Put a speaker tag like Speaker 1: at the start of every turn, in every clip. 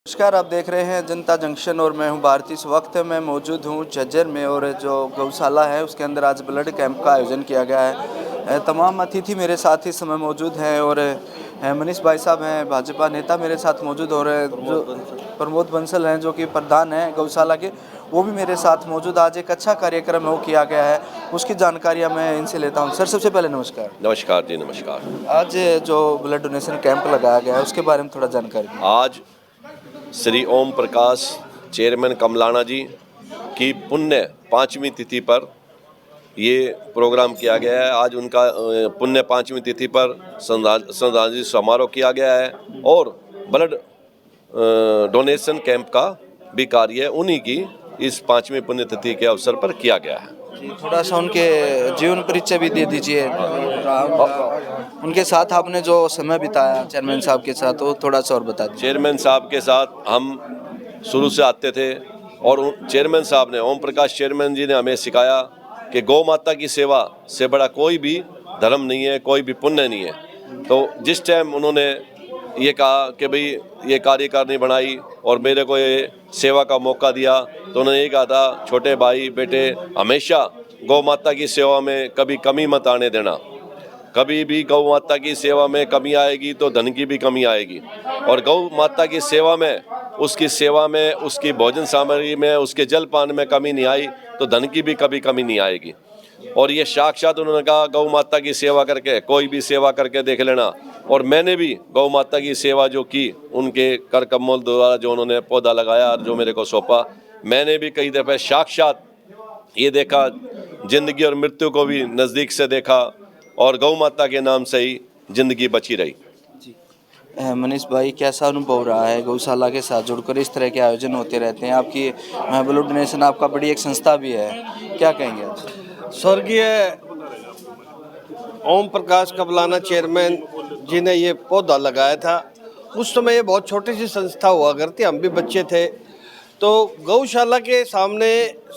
Speaker 1: नमस्कार, आप देख रहे हैं जनता जंक्शन और मैं हूं भारती। इस वक्त मैं मौजूद हूं झज्जर में और जो गौशाला है उसके अंदर आज ब्लड कैंप का आयोजन किया गया है। तमाम अतिथि मेरे साथ इस समय मौजूद हैं और मनीष भाई साहब हैं, भाजपा नेता मेरे साथ मौजूद हो रहे हैं, जो प्रमोद बंसल हैं जो कि प्रधान हैं गौशाला के, वो भी मेरे साथ मौजूद। आज एक अच्छा कार्यक्रम वो किया गया है, उसकी जानकारियाँ मैं इनसे लेता हूँ। सर, सबसे पहले नमस्कार।
Speaker 2: नमस्कार जी, नमस्कार।
Speaker 1: आज जो ब्लड डोनेशन कैंप लगाया गया है उसके बारे में थोड़ा जानकारी दें।
Speaker 2: आज श्री ओम प्रकाश चेयरमैन कमलाना जी की पुण्य 5वीं तिथि पर ये प्रोग्राम किया गया है। आज उनका पुण्य 5वीं तिथि पर श्रद्धांजलि समारोह किया गया है और ब्लड डोनेशन कैंप का भी कार्य उन्हीं की इस 5वीं पुण्यतिथि के अवसर पर किया गया है।
Speaker 1: थोड़ा सा उनके जीवन परिचय भी दे दीजिए। उनके साथ आपने जो समय बिताया चेयरमैन साहब के साथ, वो थोड़ा सा और बता दीजिए।
Speaker 2: चेयरमैन साहब के साथ हम शुरू से आते थे और चेयरमैन साहब ने, ओम प्रकाश चेयरमैन जी ने हमें सिखाया कि गौ माता की सेवा से बड़ा कोई भी धर्म नहीं है, कोई भी पुण्य नहीं है। तो जिस टाइम उन्होंने ये कहा कि भाई ये कार्यकारिणी बनाई और मेरे को ये सेवा का मौका दिया, तो उन्होंने ये कहा था, छोटे भाई बेटे, हमेशा गौ माता की सेवा में कभी कमी मत आने देना। कभी भी गौ माता की सेवा में कमी आएगी तो धन की भी कमी आएगी, और गौ माता की सेवा में, उसकी भोजन सामग्री में, उसके जलपान में कमी नहीं आई तो धन की भी कभी कमी नहीं आएगी। और ये साक्षात उन्होंने कहा, गौ माता की सेवा करके कोई भी सेवा करके देख लेना। और मैंने भी गौ माता की सेवा जो की, उनके कर कमल द्वारा जो उन्होंने पौधा लगाया और जो मेरे को सौंपा, मैंने भी कई दफ़े साक्षात ये देखा, जिंदगी और मृत्यु को भी नज़दीक से देखा और गौ माता के नाम से ही जिंदगी बची रही।
Speaker 1: मनीष भाई, कैसा अनुभव रहा है गौशाला के साथ जुड़कर? इस तरह के आयोजन होते रहते हैं, आपकी ब्लड डोनेशन आपका बड़ी एक संस्था भी है, क्या कहेंगे आप?
Speaker 3: स्वर्गीय ओम प्रकाश कमलाना चेयरमैन जी ने ये पौधा लगाया था। उस समय ये बहुत छोटी सी संस्था हुआ करती, हम भी बच्चे थे। तो गौशाला के सामने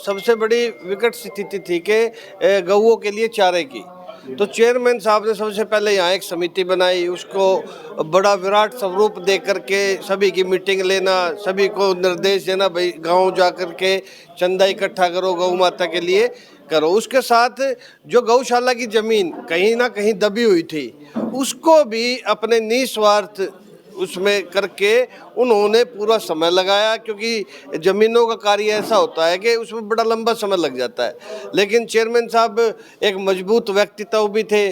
Speaker 3: सबसे बड़ी विकट स्थिति थी कि गौओं के लिए चारे की। तो चेयरमैन साहब ने सबसे पहले यहाँ एक समिति बनाई, उसको बड़ा विराट स्वरूप दे करके सभी की मीटिंग लेना, सभी को निर्देश देना, भाई गांव जा कर के चंदा इकट्ठा करो, गौ माता के लिए करो। उसके साथ जो गौशाला की ज़मीन कहीं ना कहीं दबी हुई थी, उसको भी अपने निस्वार्थ उसमें करके उन्होंने पूरा समय लगाया, क्योंकि ज़मीनों का कार्य ऐसा होता है कि उसमें बड़ा लंबा समय लग जाता है। लेकिन चेयरमैन साहब एक मजबूत व्यक्तित्व भी थे,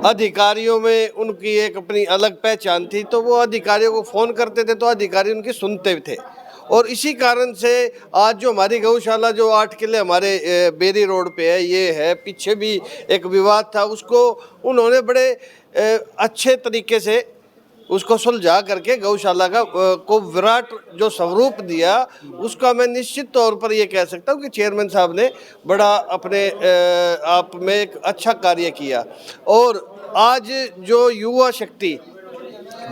Speaker 3: अधिकारियों में उनकी एक अपनी अलग पहचान थी, तो वो अधिकारियों को फ़ोन करते थे तो अधिकारी उनकी सुनते थे। और इसी कारण से आज जो हमारी गौशाला जो 8 किले हमारे बेरी रोड पे है, ये है, पीछे भी एक विवाद था, उसको उन्होंने बड़े अच्छे तरीके से उसको सुलझा करके गौशाला का को विराट जो स्वरूप दिया, उसका मैं निश्चित तौर पर ये कह सकता हूँ कि चेयरमैन साहब ने बड़ा अपने आप में एक अच्छा कार्य किया। और आज जो युवा शक्ति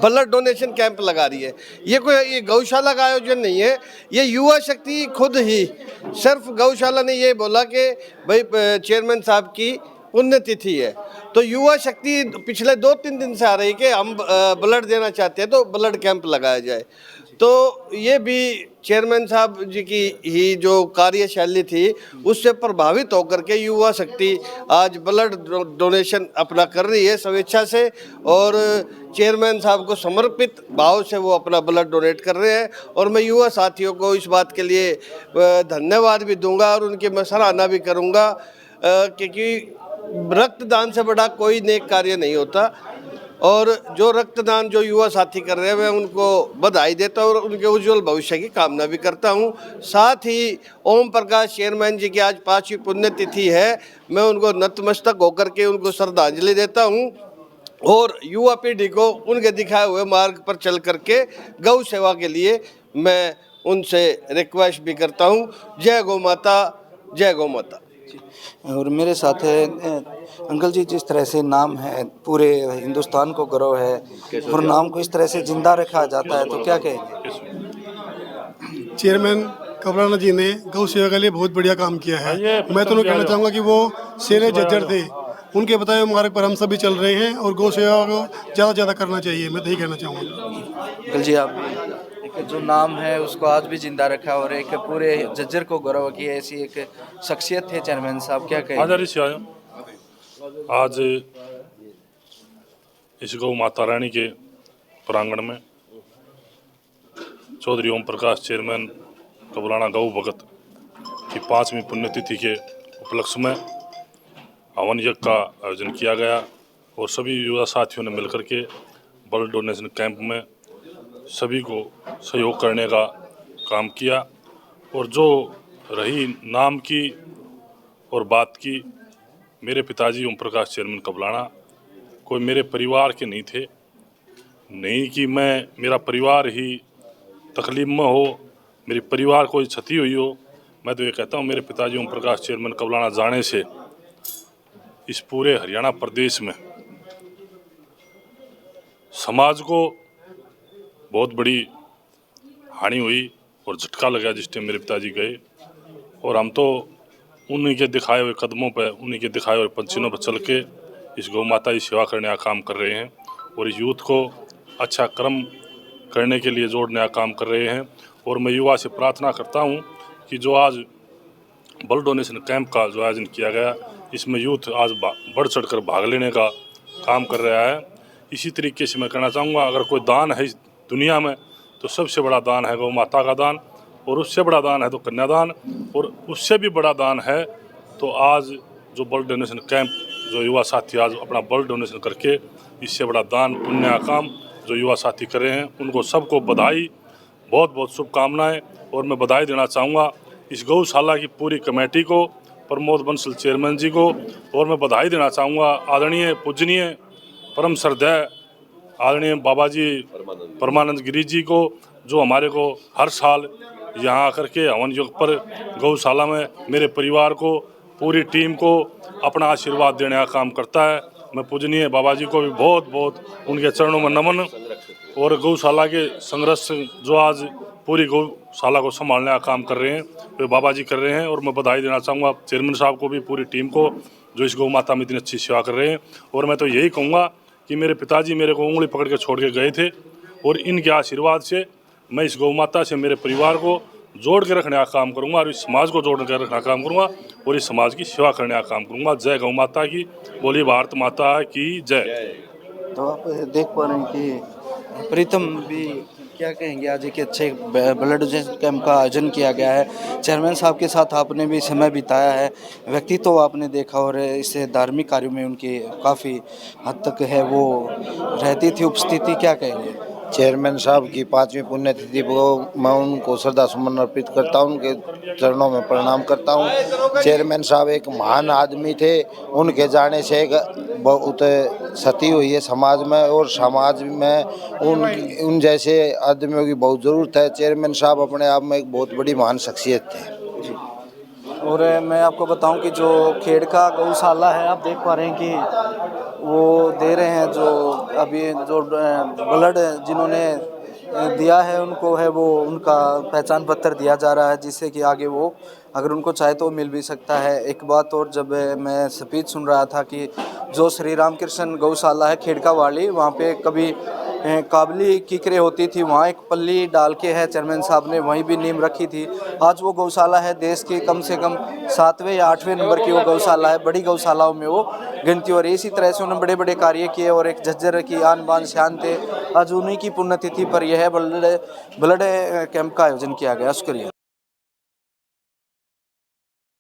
Speaker 3: ब्लड डोनेशन कैंप लगा रही है, ये गौशाला का आयोजन नहीं है, ये युवा शक्ति खुद ही, सिर्फ गौशाला ने ये बोला कि भाई चेयरमैन साहब की पुण्यतिथि है, तो युवा शक्ति पिछले 2-3 दिन से आ रही कि हम ब्लड देना चाहते हैं तो ब्लड कैंप लगाया जाए। तो ये भी चेयरमैन साहब जी की ही जो कार्यशैली थी, उससे प्रभावित होकर के युवा शक्ति आज ब्लड डोनेशन अपना कर रही है स्वेच्छा से, और चेयरमैन साहब को समर्पित भाव से वो अपना ब्लड डोनेट कर रहे हैं। और मैं युवा साथियों को इस बात के लिए धन्यवाद भी दूंगा और उनकी मैं सराहना भी करूंगा, क्योंकि रक्तदान से बड़ा कोई नेक कार्य नहीं होता। और जो रक्तदान जो युवा साथी कर रहे हैं, मैं उनको बधाई देता हूँ और उनके उज्जवल भविष्य की कामना भी करता हूँ। साथ ही ओम प्रकाश चेयरमैन जी की आज 5वीं पुण्यतिथि है, मैं उनको नतमस्तक होकर के उनको श्रद्धांजलि देता हूँ और युवा पीढ़ी को उनके दिखाए हुए मार्ग पर चल करके गौ सेवा के लिए मैं उनसे रिक्वेस्ट भी करता हूँ। जय गौ माता, जय गौ माता।
Speaker 1: और मेरे साथ है अंकल जी, जिस तरह से नाम है, पूरे हिंदुस्तान को गर्व है और नाम को इस तरह से जिंदा रखा जाता है, तो क्या कहेंगे?
Speaker 4: चेयरमैन कमलाना जी ने गौ सेवा के लिए बहुत बढ़िया काम किया है। मैं तो कहना चाहूँगा कि वो शेरे जज्जर थे, उनके बताए हुए मार्ग पर हम सभी चल रहे हैं और गौ सेवा को ज़्यादा करना चाहिए, मैं तो यही कहना चाहूँगा।
Speaker 1: अंकल जी, आप जो नाम है उसको आज भी जिंदा रखा और एक पूरे झज्जर को गौरव की ऐसी एक शख्सियत थे चेयरमैन साहब, क्या कहें?
Speaker 5: आज इस गौ माता रानी के प्रांगण में चौधरी ओम प्रकाश चेयरमैन कबलाना गौ भगत की 5वीं पुण्यतिथि के उपलक्ष्य में हवन यज्ञ का आयोजन किया गया और सभी युवा साथियों ने मिलकर के ब्लड डोनेशन कैंप में सभी को सहयोग करने का काम किया। और जो रही नाम की और बात की, मेरे पिताजी ओम प्रकाश चेयरमैन कबलाना कोई मेरे परिवार के नहीं थे, नहीं कि मेरा परिवार ही तकलीफ में हो, मेरे परिवार को क्षति हुई हो। मैं तो ये कहता हूँ मेरे पिताजी ओम प्रकाश चेयरमैन कबलाना जाने से इस पूरे हरियाणा प्रदेश में समाज को बहुत बड़ी हानि हुई और झटका लगा जिस टाइम मेरे पिताजी गए। और हम तो उन्हीं के दिखाए हुए कदमों पर, उन्हीं के दिखाए हुए पंचिनों पर चल के इस गौ माता की सेवा करने का काम कर रहे हैं और इस यूथ को अच्छा कर्म करने के लिए जोड़ने का काम कर रहे हैं। और मैं युवा से प्रार्थना करता हूं कि जो आज ब्लड डोनेशन कैंप का जो आयोजन किया गया, इसमें यूथ आज बढ़ चढ़कर भाग लेने का काम कर रहा है। इसी तरीके से मैं कहना चाहूँगा, अगर कोई दान है इस दुनिया में तो सबसे बड़ा दान है गौ माता का दान, और उससे बड़ा दान है तो कन्यादान, और उससे भी बड़ा दान है तो आज जो ब्लड डोनेशन कैंप जो युवा साथी आज अपना ब्लड डोनेशन करके इससे बड़ा दान पुण्य का काम जो युवा साथी कर रहे हैं, उनको सबको बधाई, बहुत बहुत शुभकामनाएं। और मैं बधाई देना चाहूँगा इस गौशाला की पूरी कमेटी को, प्रमोद बंसल चेयरमैन जी को, और मैं बधाई देना चाहूँगा आदरणीय पूजनीय परम श्रद्धेय आदरणीय बाबा जी परमानंद गिरी जी को, जो हमारे को हर साल यहाँ आकर के हवन योग पर गौशाला में मेरे परिवार को, पूरी टीम को अपना आशीर्वाद देने का काम करता है। मैं पूजनीय बाबा जी को भी बहुत बहुत उनके चरणों में नमन, और गौशाला के संरक्षक जो आज पूरी गौशाला को संभालने का काम कर रहे हैं वे बाबा जी कर रहे हैं। और मैं बधाई देना चाहूँगा चेयरमैन साहब को भी, पूरी टीम को जो इस गौ माता में इतनी अच्छी सेवा कर रहे हैं। और मैं तो यही कहूँगा कि मेरे पिताजी मेरे को उंगली पकड़ के छोड़ के गए थे, और इनके आशीर्वाद से मैं इस गौ माता से मेरे परिवार को जोड़ के रखने का काम करूँगा और इस समाज को जोड़ के रखने का काम करूँगा और इस समाज की सेवा करने का काम करूँगा। जय गौ माता की, बोली भारत माता की जय।
Speaker 1: तो आप देख पा रहे हैं कि प्रीतम भी क्या कहेंगे, आज एक अच्छे ब्लड डोनेशन कैंप का आयोजन किया गया है। चेयरमैन साहब के साथ आपने भी समय बिताया है, व्यक्तित्व आपने देखा और इससे धार्मिक कार्यों में उनकी काफ़ी हद तक है वो रहती थी उपस्थिति, क्या कहेंगे?
Speaker 6: चेयरमैन साहब की 5वीं पुण्यतिथि को मैं उनको श्रद्धा सुमन अर्पित करता हूँ, उनके चरणों में प्रणाम करता हूँ। चेयरमैन साहब एक महान आदमी थे, उनके जाने से एक बहुत क्षति हुई है समाज में, और समाज में उन जैसे आदमियों की बहुत ज़रूरत है। चेयरमैन साहब अपने आप में एक बहुत बड़ी महान शख्सियत थे।
Speaker 1: और मैं आपको बताऊं कि जो खेड़का गौशाला है, आप देख पा रहे हैं कि वो दे रहे हैं जो अभी जो ब्लड जिन्होंने दिया है उनको है वो उनका पहचान पत्र दिया जा रहा है, जिससे कि आगे वो अगर उनको चाहे तो मिल भी सकता है। एक बात और, जब मैं स्पीच सुन रहा था कि जो श्री रामकृष्ण गौशाला है खेड़का वाली, वहाँ पे कभी काबली किकरे होती थी, वहाँ एक पल्ली डाल के है चेयरमैन साहब ने वहीं भी नींव रखी थी। आज वो गौशाला है देश की कम से कम 7वें या 8वें नंबर की वो गौशाला है, बड़ी गौशालाओं में वो गिनती हो रही है। इसी तरह से उन्होंने बड़े बड़े कार्य किए और एक झज्जर की आन बान शान थे। आज उन्हीं की पुण्यतिथि पर यह ब्लड कैंप का आयोजन किया गया। शुक्रिया।